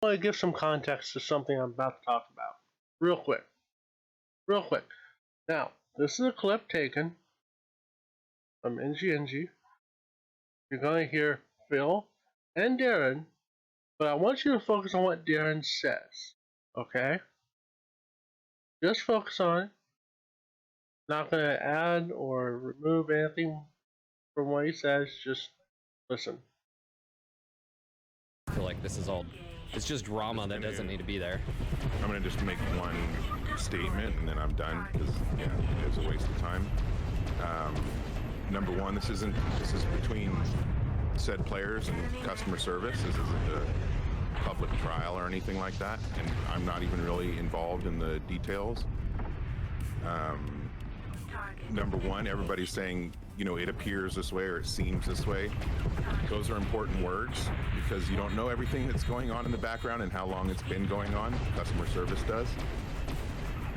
want to give some context to something I'm about to talk about. Real quick. Real quick. Now, this is a clip taken from NGNG. You're going to hear Phil and Darren, but I want you to focus on what Darren says. Okay? Just focus on it. Not going to add or remove anything from what he says. Just listen. I feel like this is all, it's just drama that doesn't need to be there. I'm going to just make one statement and then I'm done because, yeah, it's a waste of time. Number one, this is between said players and customer service. This isn't a public trial or anything like that, and I'm not even really involved in the details. Number one, everybody's saying, you know, it appears this way or it seems this way. Those are important words because you don't know everything that's going on in the background and how long it's been going on. Customer service does.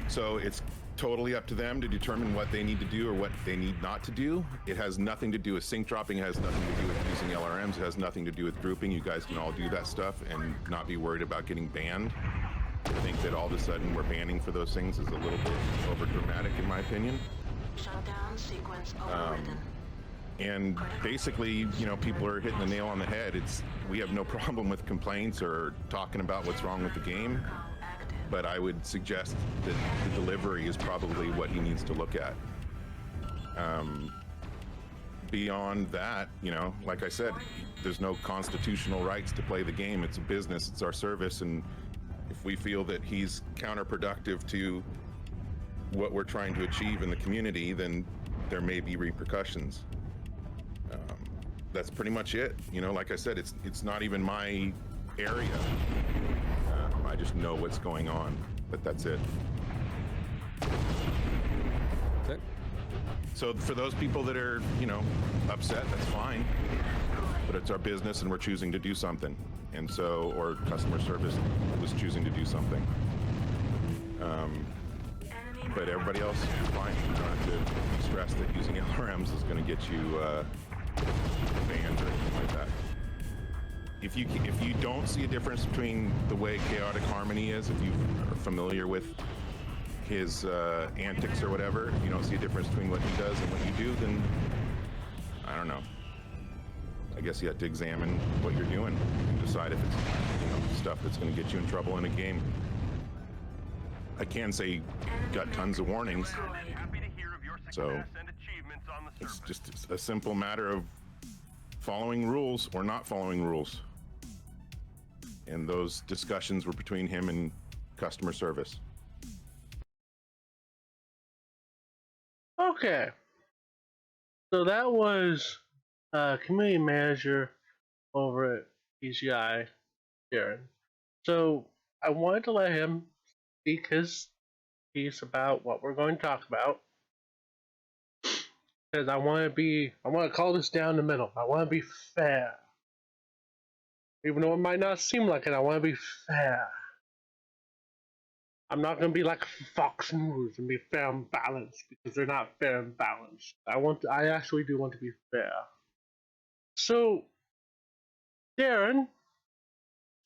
So it's totally up to them to determine what they need to do or what they need not to do. It has nothing to do with sync dropping. It has nothing to do with using LRMs. It has nothing to do with grouping. You guys can all do that stuff and not be worried about getting banned. I think that all of a sudden we're banning for those things is a little bit over dramatic in my opinion. Shutdown sequence overridden. And basically, you know, people are hitting the nail on the head. We have no problem with complaints or talking about what's wrong with the game, but I would suggest that the delivery is probably what he needs to look at. Beyond that, you know, like I said, there's no constitutional rights to play the game. It's a business, it's our service, and if we feel that he's counterproductive to what we're trying to achieve in the community, then there may be repercussions. That's pretty much it. You know, like I said, it's not even my area. I just know what's going on, but that's it. That's it. So for those people that are, you know, upset, that's fine. But it's our business and we're choosing to do something. And so, or customer service was choosing to do something. But everybody else is fine. You don't have to stress that using LRMs is going to get you banned or anything like that. If you don't see a difference between the way Chaotic Harmony is, if you are familiar with his antics or whatever, if you don't see a difference between what he does and what you do, then I don't know. I guess you have to examine what you're doing and decide if it's, you know, stuff that's going to get you in trouble in a game. I can say got tons of warnings, so it's just a simple matter of following rules or not following rules. And those discussions were between him and customer service. Okay. So that was community manager over at PGI, Darren. So I wanted to let him speak his piece about what we're going to talk about. Because I want to call this down the middle. I want to be fair. Even though it might not seem like it, I want to be fair. I'm not going to be like Fox News and be fair and balanced, because they're not fair and balanced. I actually do want to be fair. So, Darren,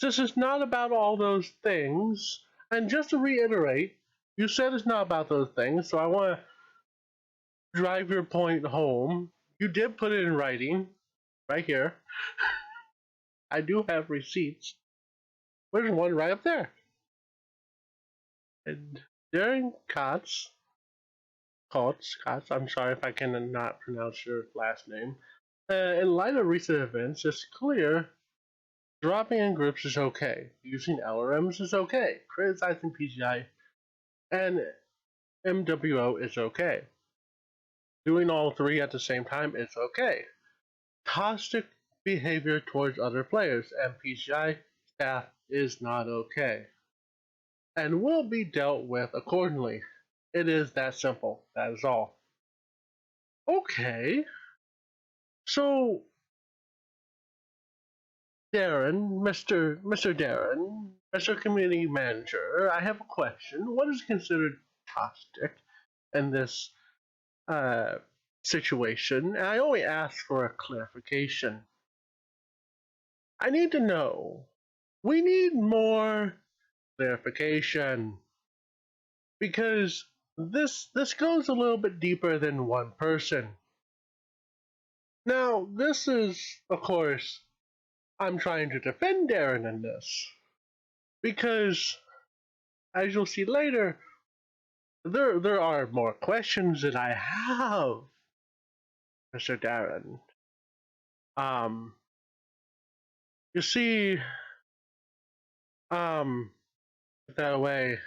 this is not about all those things. And just to reiterate, you said it's not about those things, so I want to drive your point home. You did put it in writing, right here. I do have receipts. There's one right up there. And Darren Kotz, I'm sorry if I cannot pronounce your last name. In light of recent events, it's clear dropping in groups is okay. Using LRMs is okay. Criticizing PGI and MWO is okay. Doing all three at the same time is okay. Toxic behavior towards other players and PGI staff is not okay, and will be dealt with accordingly. It is that simple. That is all. Okay. So, Darren, Mr. Darren, Mr. Community Manager, I have a question. What is considered toxic in this situation? And I only ask for a clarification. I need to know we need more clarification because this goes a little bit deeper than one person. Now, this is, of course, I'm trying to defend Darren in this because, as you'll see later, there are more questions that I have, Mr. Darren. You see, that way,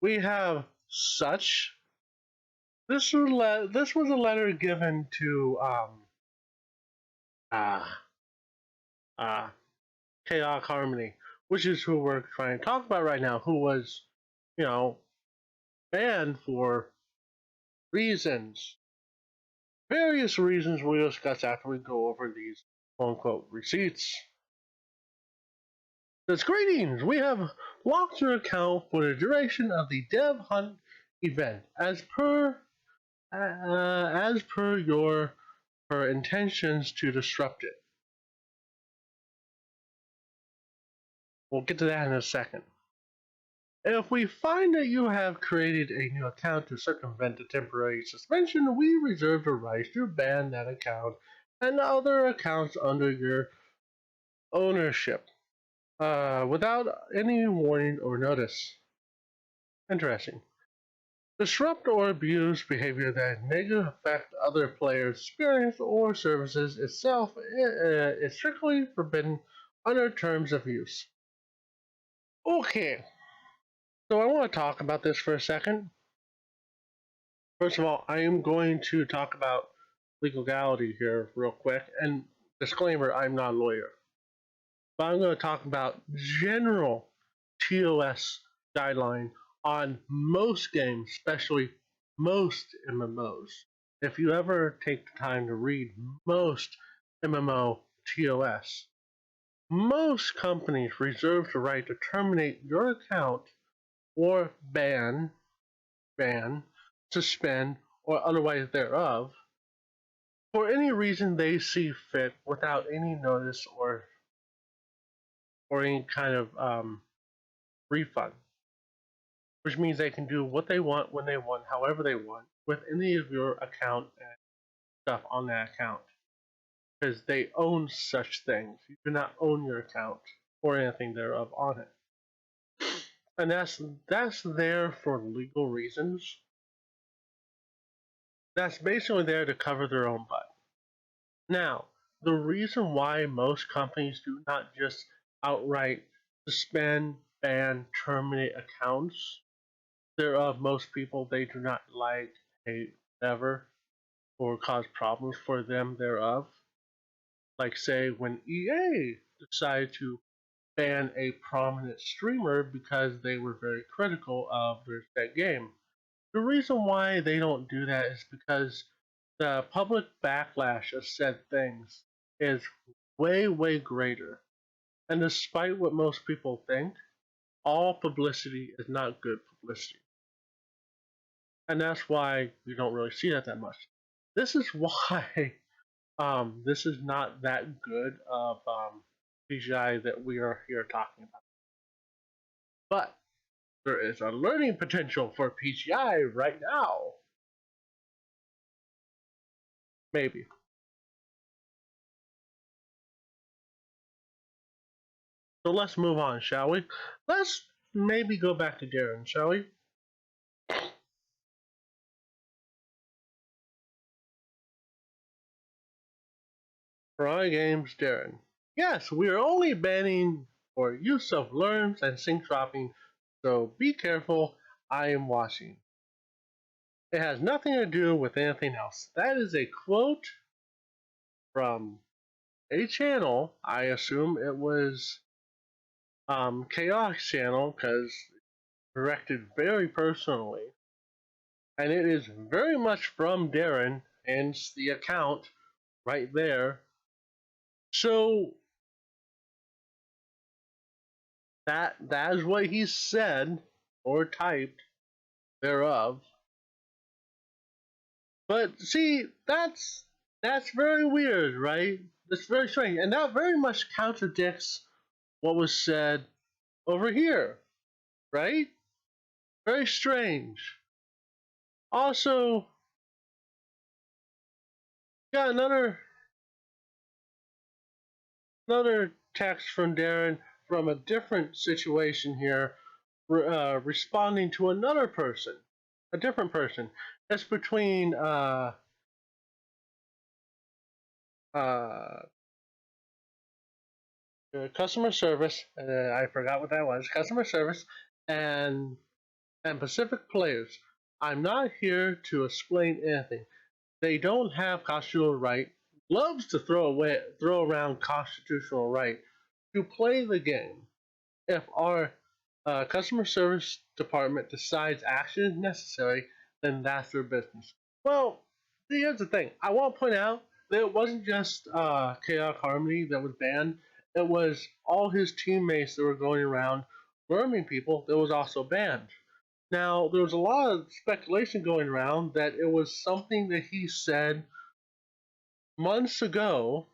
we have such. This was a letter given to uh, uh, Chaos Harmony, which is who we're trying to talk about right now, who was, you know, banned for reasons, various reasons we'll discuss after we go over these quote unquote receipts. Says, greetings, we have locked your account for the duration of the Dev Hunt event as per your intentions to disrupt it. We'll get to that in a second. If we find that you have created a new account to circumvent the temporary suspension, we reserve the right to ban that account and other accounts under your ownership without any warning or notice. Interesting. Disrupt or abuse behavior that negatively affect other players' experience or services itself is strictly forbidden under terms of use. Okay, so I want to talk about this for a second. First of all, I am going to talk about legality here real quick, and disclaimer, I'm not a lawyer. But I'm going to talk about general TOS guideline on most games, especially most MMOs. If you ever take the time to read most MMO TOS, most companies reserve the right to terminate your account or ban, suspend, or otherwise thereof for any reason they see fit without any notice or any kind of refund, which means they can do what they want, when they want, however they want, with any of your account and stuff on that account, because they own such things. You do not own your account or anything thereof on it, and that's there for legal reasons. That's basically there to cover their own butt. Now, the reason why most companies do not just outright suspend, ban, terminate accounts thereof, most people they do not like, hate, ever, or cause problems for them thereof. Like, say, when EA decided to ban a prominent streamer because they were very critical of that game. The reason why they don't do that is because the public backlash of said things is way, way greater. And despite what most people think, all publicity is not good publicity. And that's why you don't really see that much. This is why this is not that good of PGI that we are here talking about. But there is a learning potential for PGI right now. Maybe. So let's move on, shall we? Let's maybe go back to Darren, shall we? Fry Games, Darren. Yes, we are only banning for use of learns and sync dropping, so be careful, I am watching. It has nothing to do with anything else. That is a quote from a channel. I assume it was Chaos channel because directed very personally, and it is very much from Darren and the account right there. So that is what he said or typed thereof. But see, that's very weird, right? That's very strange, and that very much contradicts what was said over here, right? Very strange. Also, got another text from Darren from a different situation here, responding to another person, a different person. That's between uh, customer service. I forgot what that was. Customer service and Pacific players. I'm not here to explain anything. They don't have constitutional right. Loves to throw around constitutional right to play the game. If our customer service department decides action is necessary, then that's their business. Well, here's the thing. I want to point out that it wasn't just Chaotic Harmony that was banned. It was all his teammates that were going around worming people that was also banned. Now, there was a lot of speculation going around that it was something that he said months ago,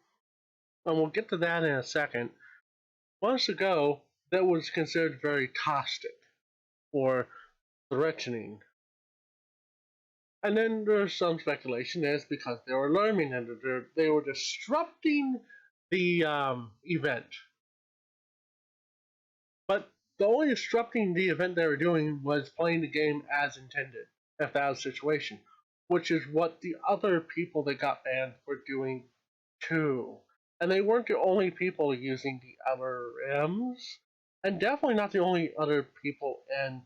and we'll get to that in a second, months ago, that was considered very caustic or threatening. And then there's some speculation that it's because they were learning and they were disrupting the event. But the only disrupting the event they were doing was playing the game as intended, if that was the situation, which is what the other people that got banned were doing too. And they weren't the only people using the LRMs, and definitely not the only other people in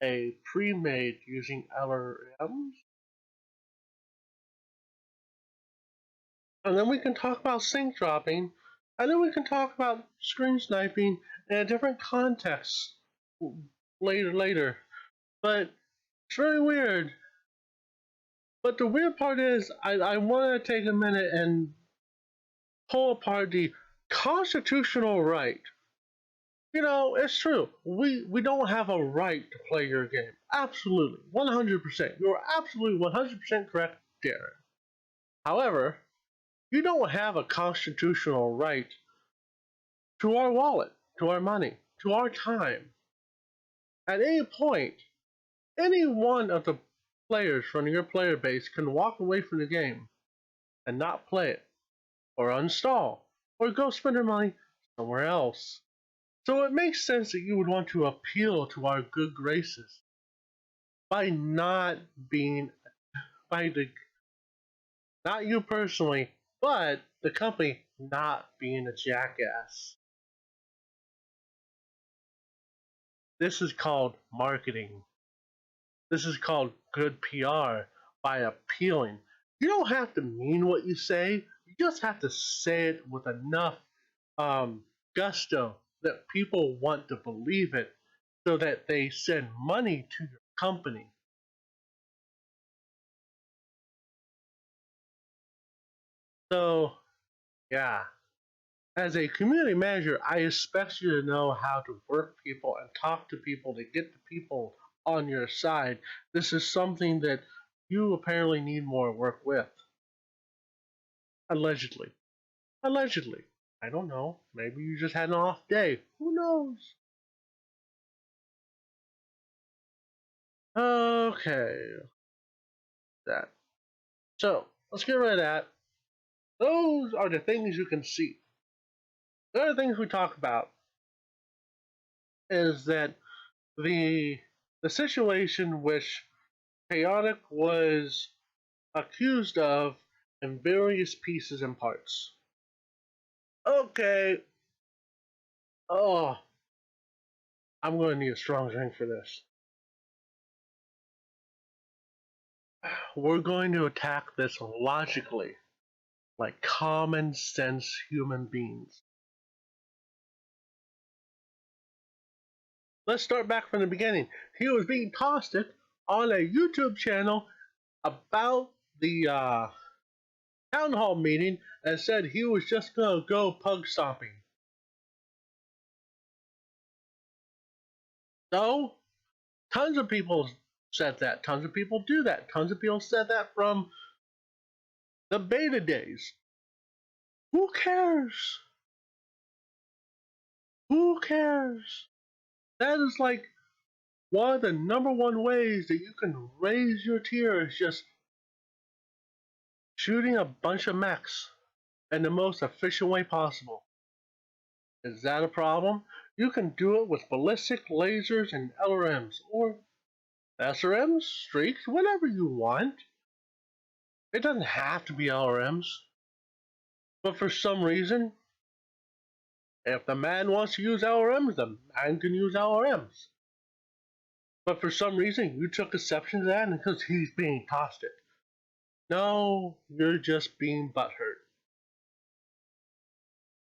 a pre-made using LRMs. And then we can talk about sync dropping, and then we can talk about screen sniping in a different context later. But it's very weird. But the weird part is, I want to take a minute and pull apart the constitutional right. You know, it's true. We don't have a right to play your game. Absolutely. 100%. You're absolutely 100% correct, Darren. However, you don't have a constitutional right to our wallet, to our money, to our time. At any point, any one of the players from your player base can walk away from the game and not play it, or uninstall, or go spend their money somewhere else. So it makes sense that you would want to appeal to our good graces by not being, by the, not you personally, but the company not being a jackass. This is called marketing. This is called good PR by appealing. You don't have to mean what you say. You just have to say it with enough gusto that people want to believe it so that they send money to your company. So, yeah. As a community manager, I expect you to know how to work people and talk to people to get the people on your side. This is something that you apparently need more work with. Allegedly. Allegedly. I don't know. Maybe you just had an off day. Who knows? Okay. That. So, let's get rid of that. Those are the things you can see. The other things we talk about is that the situation which Chaotic was accused of in various pieces and parts. Okay. Oh, I'm going to need a strong drink for this. We're going to attack this logically, like common sense human beings. Let's start back from the beginning. He was being caustic on a YouTube channel about the town hall meeting and said he was just going to go pug stomping. So, tons of people said that. Tons of people do that. Tons of people said that from the beta days. Who cares? Who cares? That is like one of the number one ways that you can raise your tier is just shooting a bunch of mechs in the most efficient way possible. Is that a problem? You can do it with ballistic lasers and LRMs or SRMs, streaks, whatever you want. It doesn't have to be LRMs. But for some reason, if the man wants to use LRMs, the man can use LRMs. But for some reason, you took exception to that because he's being tossed it. No, you're just being butthurt.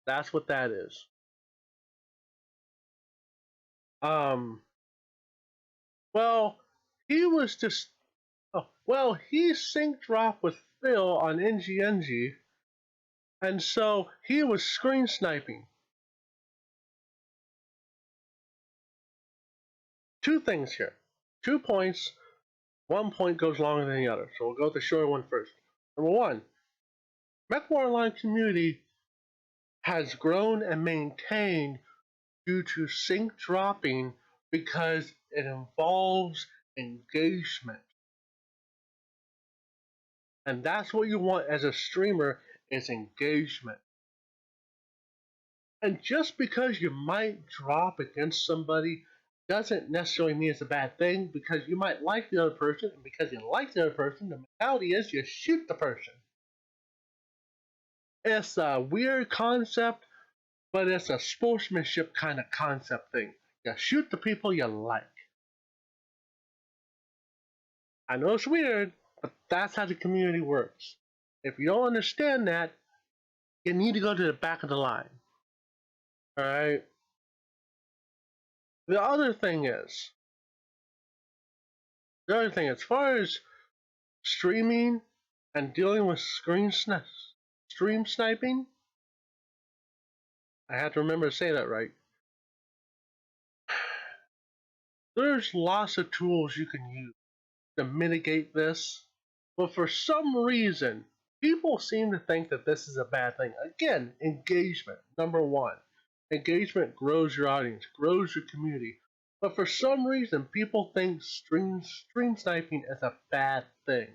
That's what that is. Well, he was just. Oh, well, he sync dropped with Phil on NGNG, and so he was screen sniping. Two things here. 2 points. 1 point goes longer than the other, so we'll go with the shorter one first. Number one, MWO Online community has grown and maintained due to sync dropping because it involves engagement. And that's what you want as a streamer is engagement. And just because you might drop against somebody doesn't necessarily mean it's a bad thing because you might like the other person, and because you like the other person, the mentality is you shoot the person. It's a weird concept, but it's a sportsmanship kind of concept thing. You shoot the people you like. I know it's weird, but that's how the community works. If you don't understand that, you need to go to the back of the line. Alright? The other thing is, as far as streaming and dealing with stream sniping, I have to remember to say that right. There's lots of tools you can use to mitigate this, but for some reason, people seem to think that this is a bad thing. Again, engagement, number one. Engagement grows your audience, grows your community. But for some reason, people think stream sniping is a bad thing.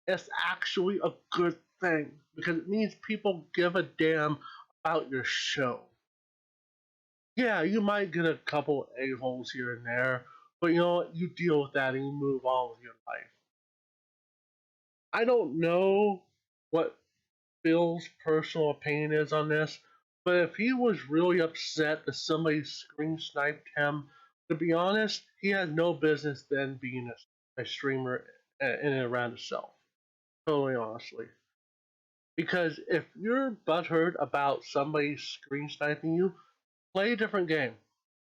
It's actually a good thing because it means people give a damn about your show. Yeah, you might get a couple a-holes here and there, but you know what? You deal with that and you move on with your life. I don't know what Phil's personal opinion is on this, but if he was really upset that somebody screen sniped him, to be honest, he has no business then being a streamer in and around himself. Totally honestly. Because if you're butthurt about somebody screen sniping you, play a different game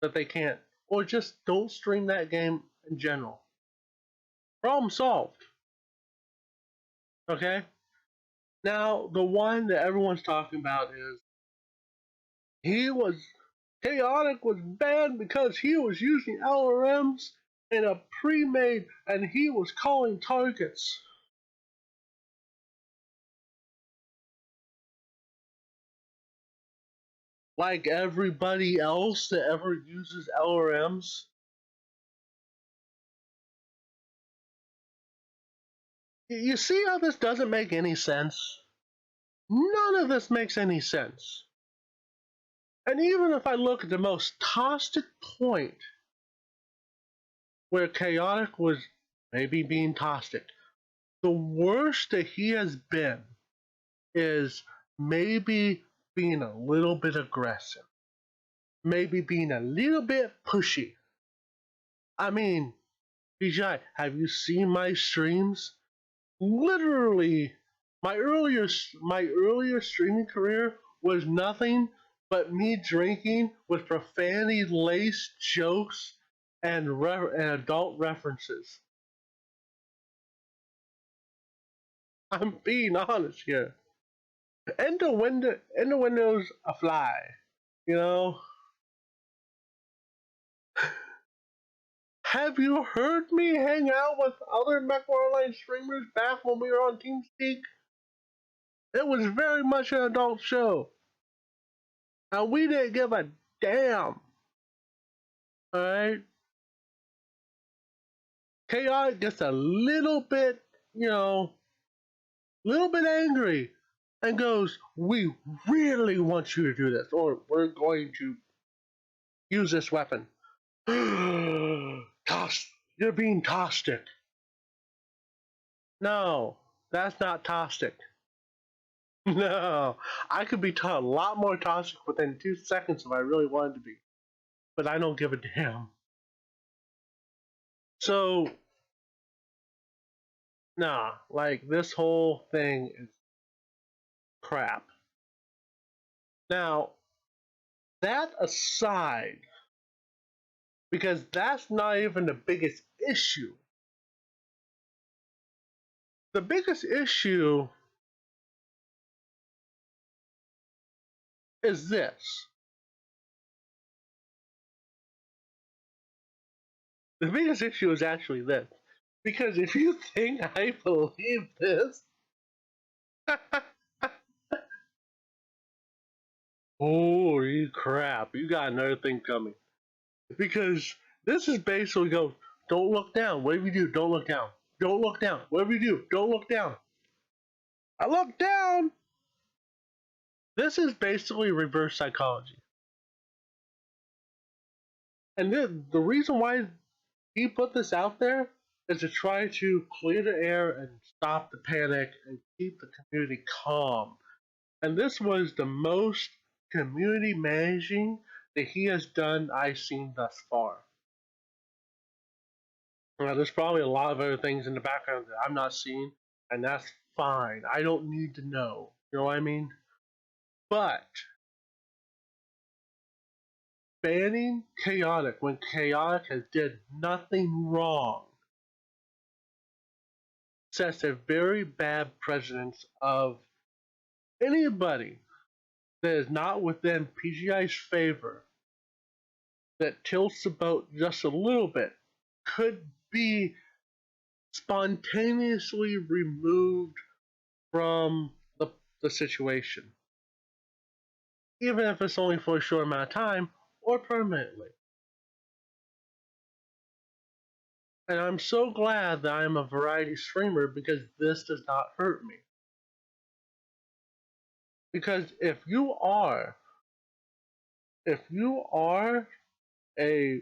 that they can't. Or just don't stream that game in general. Problem solved. Okay? Now, the one that everyone's talking about is Chaotic was banned because he was using LRMs in a pre-made and he was calling targets. Like everybody else that ever uses LRMs. You see how this doesn't make any sense? None of this makes any sense. And even if I look at the most toxic point where Chaotic was maybe being toxic, the worst that he has been is maybe being a little bit aggressive, maybe being a little bit pushy. I mean, PGI, have you seen my streams? Literally, my earlier streaming career was nothing but me drinking with profanity-laced jokes and adult references. I'm being honest here. In the windows a fly, you know. Have you heard me hang out with other MWO Online streamers back when we were on TeamSpeak? It was very much an adult show. And we didn't give a damn Alright? Chaotic gets a little bit, little bit angry and goes, "We really want you to do this, or we're going to use this weapon." You're being toxic. No, that's not toxic. No, I could be a lot more toxic within 2 seconds if I really wanted to be, but I don't give a damn. So, nah, like this whole thing is crap. Now, that aside, because that's not even the biggest issue. The biggest issue is this. The biggest issue is actually this. Because if you think I believe this, holy crap, you got another thing coming. Because this is basically go, don't look down. Whatever you do, don't look down. Don't look down. Whatever you do, don't look down. I look down. This is basically reverse psychology. And the reason why he put this out there is to try to clear the air and stop the panic and keep the community calm. And this was the most community managing that he has done I've seen thus far. Now, there's probably a lot of other things in the background that I'm not seeing, and that's fine. I don't need to know. You know what I mean? But banning Chaotic when Chaotic has did nothing wrong sets a very bad precedence of anybody that is not within PGI's favor that tilts the boat just a little bit could be spontaneously removed from the situation, even if it's only for a short amount of time or permanently. And I'm so glad that I'm a variety streamer because this does not hurt me. Because if you are a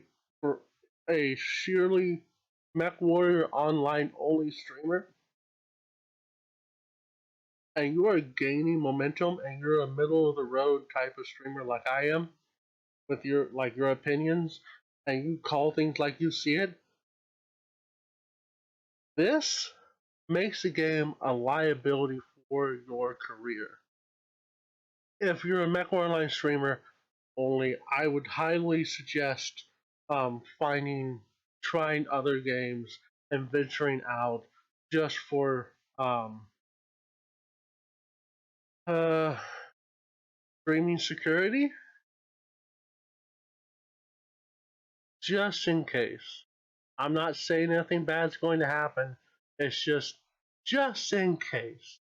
sheerly Mech Warrior online only streamer, and you are gaining momentum, and you're a middle of the road type of streamer like I am, with your opinions, and you call things like you see it, this makes the game a liability for your career. If you're a Mech Online streamer only, I would highly suggest trying other games and venturing out just for streaming security, just in case. I'm not saying anything bad's going to happen. It's just in case.